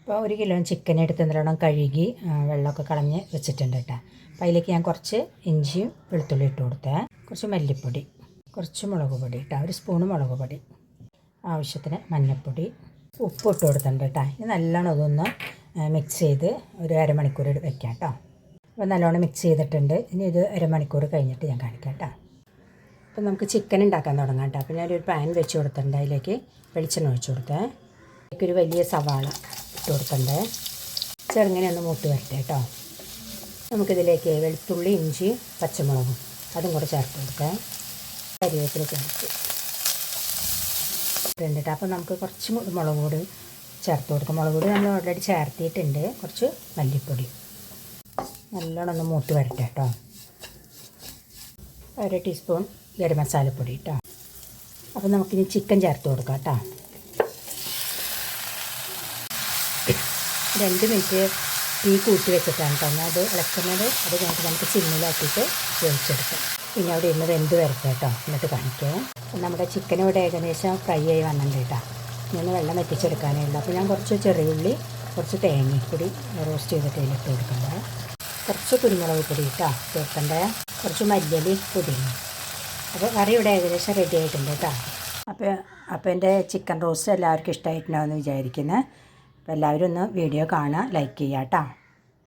അപ്പോൾ 1 kilo chicken എടുത്ത് നല്ലോണം കഴുകി വെള്ളമൊക്കെ കളഞ്ഞ് വെച്ചിട്ടുണ്ട് കേട്ടോ. അപ്പോൾ അതിലേക്ക് ഞാൻ കുറച്ച് ഇഞ്ചിയും വെളുത്തുള്ളി ഇട്ട് കൊടുത്തേ, കുറച്ച് മല്ലിപ്പൊടി, കുറച്ച് മുളക് പൊടി കേട്ടോ, 1 സ്പൂണ് മുളക് പൊടി, ആവശ്യത്തിന് മഞ്ഞൾപ്പൊടി, ഉപ്പ് ഇട്ട് കൊടുത്തിട്ടുണ്ട് കേട്ടോ. ഇനി നല്ലോണം അതൊന്ന് മിക്സ് ചെയ്ത് ഒരു അരമണിക്കൂർ വെക്കാം കേട്ടോ. അപ്പോൾ നല്ലോണം മിക്സ് ചെയ്തിട്ടുണ്ട്. ഇനി ഇത് അരമണിക്കൂർ കഴിഞ്ഞിട്ട് ഞാൻ കാണിക്കാം കേട്ടോ. അപ്പോൾ നമുക്ക് ചിക്കൻ ഉണ്ടാക്കാൻ തുടങ്ങാം കേട്ടോ. അപ്പോൾ ഞാനൊരു പാൻ വെച്ച് കൊടുത്തിട്ടുണ്ട്. അതിലേക്ക് വെളിച്ചെണ്ണ ഒഴിച്ച് കൊടുത്തേ, അതിലേക്കൊരു വലിയ സവാള ഇട്ട് കൊടുക്കണ്ടേ, ചെറുങ്ങനെ ഒന്ന് മൂത്ത് വരട്ടെ കേട്ടോ. നമുക്കിതിലേക്ക് വെളുത്തുള്ളി, ഇഞ്ചി, പച്ചമുളകും അതും കൂടെ ചേർത്ത് കൊടുക്കാം. കരിവേപ്പില ചേർത്ത് ഇട്ടിട്ട് അപ്പോൾ നമുക്ക് കുറച്ച് മുളക് പൊടി ചേർത്ത് കൊടുക്കാം. മുളക് പൊടി നമ്മൾ ഓൾറെഡി ചേർത്തിയിട്ടുണ്ട്. കുറച്ച് മല്ലിപ്പൊടി നല്ലോണം ഒന്ന് മൂത്ത് വരട്ടെ കേട്ടോ. 1 ടീസ്പൂൺ ഗരം മസാലപ്പൊടി കേട്ടോ. അപ്പോൾ നമുക്കിനി ചിക്കൻ ചേർത്ത് കൊടുക്കാം കേട്ടോ. 2 മിനിറ്റ് തീ കൂട്ടി വെച്ചിട്ടാണ് കേട്ടോ ഞാൻ അത് ഇളക്കുന്നത്. അത് കഴിഞ്ഞിട്ട് നമുക്ക് സിമ്മിലാക്കിയിട്ട് വേവിച്ചെടുക്കാം. പിന്നെ അവിടെ ഇരുന്ന് വെന്ത് വരട്ടെ കേട്ടോ, എന്നിട്ട് കാണിക്കാം. നമ്മുടെ ചിക്കൻ ഇവിടെ ഏകദേശം ഫ്രൈ ആയി വന്നിട്ടുണ്ട് കേട്ടോ. ഇങ്ങനെ വെള്ളം വറ്റിച്ചെടുക്കാനേ ഉള്ളൂ. അപ്പോൾ ഞാൻ കുറച്ച് ചെറിയുള്ളി, കുറച്ച് തേങ്ങപ്പൊടി റോസ്റ്റ് ചെയ്തിട്ട് അതിലിട്ട് കൊടുക്കണ്ടേ, കുറച്ച് കുരുമുളക് പൊടി കേട്ടോ ചേർക്കണ്ടേ, കുറച്ച് മല്ലിയില പുതിന. അപ്പോൾ കറി ഇവിടെ ഏകദേശം റെഡി ആയിട്ടുണ്ട് കേട്ടോ. അപ്പോൾ എൻ്റെ ചിക്കൻ റോസ്റ്റ് എല്ലാവർക്കും ഇഷ്ടമായിട്ടുണ്ടാവുമെന്ന് വിചാരിക്കുന്നത്. അപ്പോൾ എല്ലാവരും ഒന്ന് വീഡിയോ കാണുക, ലൈക്ക് ചെയ്യുക കേട്ടോ.